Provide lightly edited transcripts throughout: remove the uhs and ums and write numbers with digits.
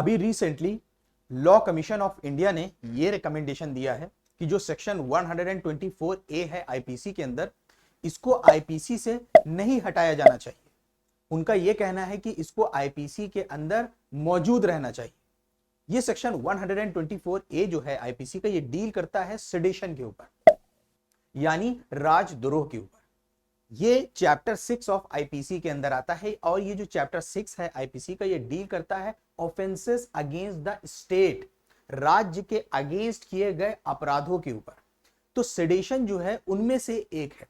अभी recently law commission of India ने ये रिकमेंडेशन दिया है कि जो सेक्शन 124 ए है आईपीसी के अंदर, इसको आईपीसी से नहीं हटाया जाना चाहिए। उनका यह कहना है कि इसको आईपीसी के अंदर मौजूद रहना चाहिए। ये सेक्शन 124 ए जो है आईपीसी का, ये डील करता है सेडिशन के ऊपर, यानी राजद्रोह के ऊपर। ये चैप्टर 6 ऑफ आईपीसी के अंदर आता है और ये जो चैप्टर 6 है आईपीसी का, ये डील करता है ऑफेंसेस अगेंस्ट द स्टेट, राज्य के अगेंस्ट किए गए अपराधों के ऊपर। तो सेडिशन जो है उनमें से एक है।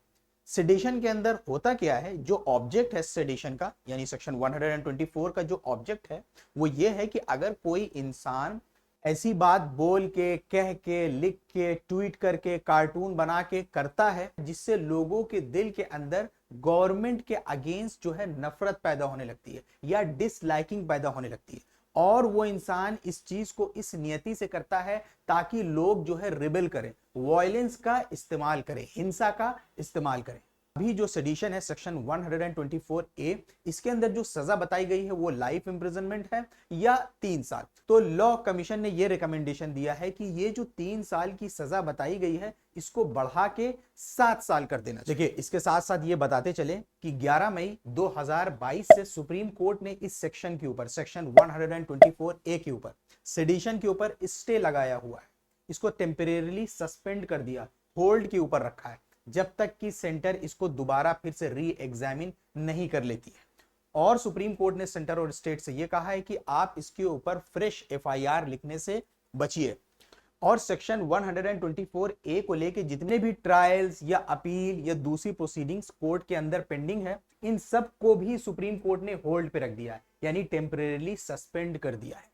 सेडिशन के अंदर होता क्या है, जो ऑब्जेक्ट है सेडिशन का, यानी सेक्शन 124 का जो ऑब्जेक्ट है वो ये है कि अगर कोई इंसान ऐसी बात बोल के, कह के, लिख के, ट्वीट करके, कार्टून बना के करता है जिससे लोगों के दिल के अंदर गवर्नमेंट के अगेंस्ट जो है नफरत पैदा होने लगती है या डिसलाइकिंग पैदा होने लगती है, और वो इंसान इस चीज को इस नियति से करता है ताकि लोग जो है रिबेल करें, वायलेंस का इस्तेमाल करें, हिंसा का इस्तेमाल करें। अभी जो सेडिशन है सेक्शन 124 ए, इसके अंदर जो सजा बताई गई है वो लाइफ इंप्रिजनमेंट है या 3 साल। तो लॉ कमीशन ने ये रिकमेंडेशन दिया है कि ये जो 3 साल की सजा बताई गई है इसको बढ़ा के 7 साल कर देना। देखिए, इसके साथ साथ ये बताते चले कि 11 मई 2022 से सुप्रीम कोर्ट ने इस सेक्शन के ऊपर, सेक्शन 124 ए के ऊपर, सेडिशन के ऊपर स्टे लगाया हुआ है। इसको टेम्परेरीली सस्पेंड कर दिया, होल्ड के ऊपर रखा है, जब तक कि सेंटर इसको दोबारा फिर से री एग्जामिन नहीं कर लेती है। और सुप्रीम कोर्ट ने सेंटर और स्टेट से यह कहा है कि आप इसके ऊपर फ्रेश एफआईआर लिखने से बचिए। और सेक्शन 124 ए को लेके जितने भी ट्रायल्स या अपील या दूसरी प्रोसीडिंग्स कोर्ट के अंदर पेंडिंग है, इन सब को भी सुप्रीम कोर्ट ने होल्ड पे रख दिया है, यानी टेम्परेरीली सस्पेंड कर दिया है।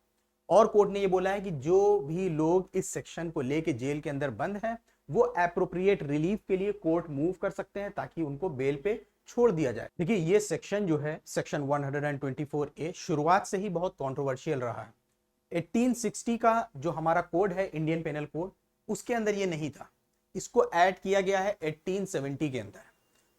और कोर्ट ने यह बोला है कि जो भी लोग इस सेक्शन को लेके जेल के अंदर बंद हैं वो एप्रोप्रिएट रिलीफ के लिए कोर्ट मूव कर सकते हैं ताकि उनको बेल पे छोड़ दिया जाए। देखिए, ये सेक्शन जो है सेक्शन 124 ए शुरुआत से ही बहुत कंट्रोवर्शियल रहा है। 1860 का जो हमारा कोड है, इंडियन पेनल कोड, उसके अंदर ये नहीं था। इसको ऐड किया गया है 1870 के अंदर।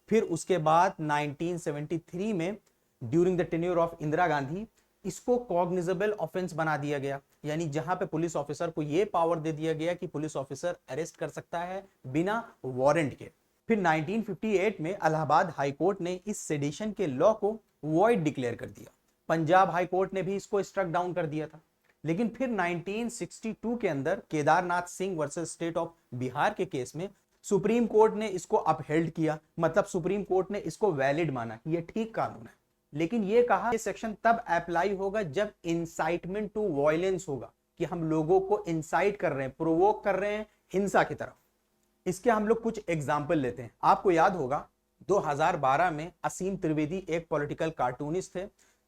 फिर उसके बाद 1973 में during the tenure of Indira Gandhi इसको कॉग्निजेबल ऑफेंस बना दिया गया, यानी जहां पे पुलिस ऑफिसर को यह पावर दे दिया गया कि पुलिस ऑफिसर अरेस्ट कर सकता है बिना वारंट के। फिर 1958 में इलाहाबाद हाई कोर्ट ने इस सेडिशन के लॉ को वॉइड डिक्लेयर कर दिया। पंजाब हाई कोर्ट ने भी इसको स्ट्रक डाउन कर दिया था। लेकिन फिर 1962 के अंदर Kedarnath Singh versus state of Bihar के केस में सुप्रीम कोर्ट ने इसको अपहेल्ड किया, मतलब सुप्रीम कोर्ट ने इसको वैलिड माना कि यह ठीक कानून है। लेकिन यह कहा, ये सेक्शन तब अप्लाई होगा जब इंसाइटमेंट टू वायलेंस होगा, कि हम लोगों को इंसाइट कर रहे हैं, प्रोवोक कर रहे हैं हिंसा की तरफ। इसके हम लोग कुछ एग्जाम्पल लेते हैं। आपको याद होगा 2012 में असीम त्रिवेदी एक पॉलिटिकल कार्टूनिस्ट थे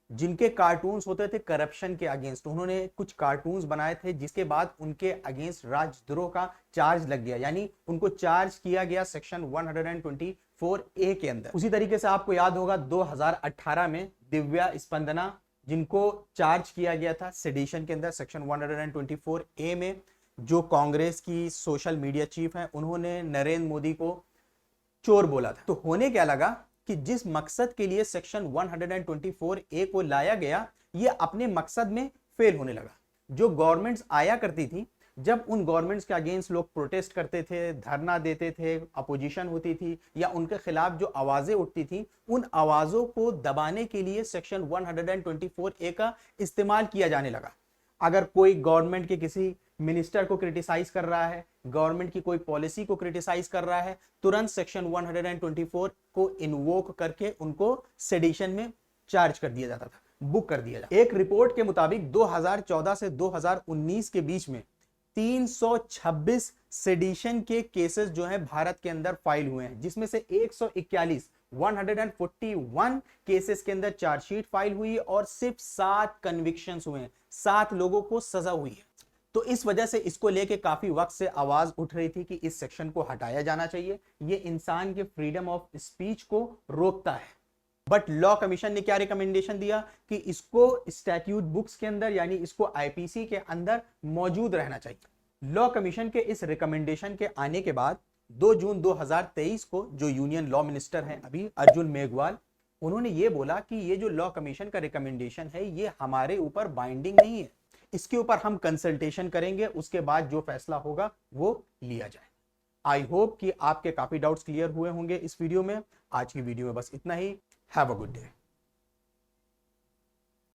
जिनके कार्टून्स होते थे करप्शन के अगेंस्ट। उन्होंने कुछ कार्टून्स बनाए थे जिसके बाद उनके अगेंस्ट राजद्रोह का चार्ज लग गया, यानी उनको चार्ज किया गया सेक्शन 124 ए के अंदर। उसी तरीके से आपको याद होगा 2018 में दिव्या स्पंदना, जिनको चार्ज किया गया था सेडिशन के अंदर सेक्शन 124 ए में, जो कांग्रेस की सोशल मीडिया चीफ हैं, उन्होंने नरेंद्र मोदी को चोर बोला था। तो होने क्या लगा कि जिस मकसद के लिए सेक्शन 124 ए को लाया गया, ये अपने मकसद में फेल होने लगा। जो गवर्नमेंट्स आया करती थी, जब उन गवर्नमेंट्स के अगेंस्ट लोग प्रोटेस्ट करते थे, धरना देते थे, अपोजिशन होती थी या उनके खिलाफ जो आवाजें उठती थी, उन आवाजों को दबाने के लिए सेक्शन 124 ए का इस्तेमाल किया जाने लगा। अगर कोई गवर्नमेंट के किसी मिनिस्टर को क्रिटिसाइज कर रहा है, गवर्नमेंट की कोई पॉलिसी को क्रिटिसाइज कर रहा है, तुरंत सेक्शन 124 को इन्वोक करके उनको सेडिशन में चार्ज कर दिया जाता था, बुक कर दिया जाता। एक रिपोर्ट के मुताबिक 2014 से 2019 के बीच में 326 सेडिशन के केसेस जो है भारत के अंदर फाइल हुए हैं, जिसमें से 141 केसेस के अंदर चार्जशीट फाइल हुई और सिर्फ 7 कन्विक्शंस हुए हैं, 7 लोगों को सजा हुई है। तो इस वजह से इसको लेके काफी वक्त से आवाज उठ रही थी कि इस सेक्शन को हटाया जाना चाहिए, ये इंसान के फ्रीडम ऑफ स्पीच को रोकता है। बट लॉ कमीशन ने क्या रिकमेंडेशन दिया कि इसको स्टैट्यूट बुक्स के अंदर, यानी इसको आईपीसी के अंदर मौजूद रहना चाहिए। लॉ कमीशन के इस रिकमेंडेशन के आने के बाद 2 जून 2023 को जो यूनियन लॉ मिनिस्टर हैं अभी, अर्जुन मेघवाल, उन्होंने ये बोला कि ये जो लॉ कमीशन का रिकमेंडेशन है ये हमारे ऊपर बाइंडिंग नहीं है, इसके ऊपर हम कंसल्टेशन करेंगे, उसके बाद जो फैसला होगा वो लिया जाए। आई होप कि आपके काफी डाउट्स क्लियर हुए होंगे इस वीडियो में। आज की वीडियो में बस इतना ही। Have a good day.